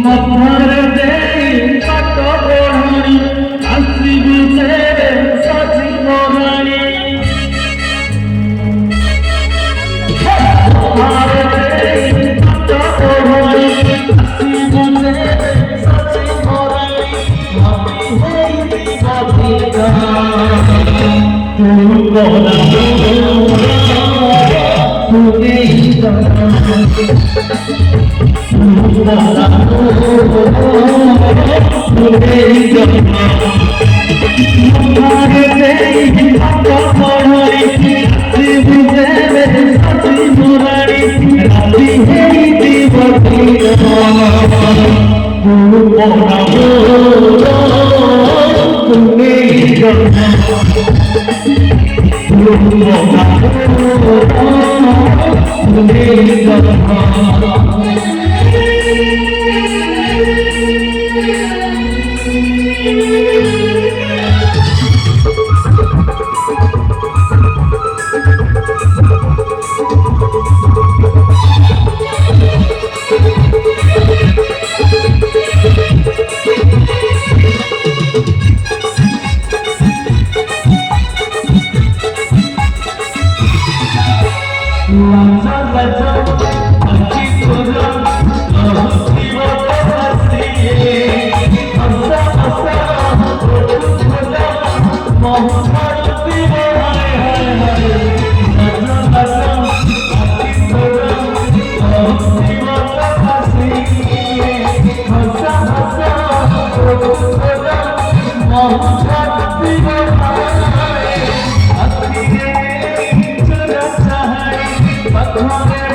मथर देई कट ओढ़नी हसीबी से सजी मोहनी मथर देई कट ओढ़नी हसीबी से सजी मोहनी मम्मी होई बबिका तू कोना तू देई Come on,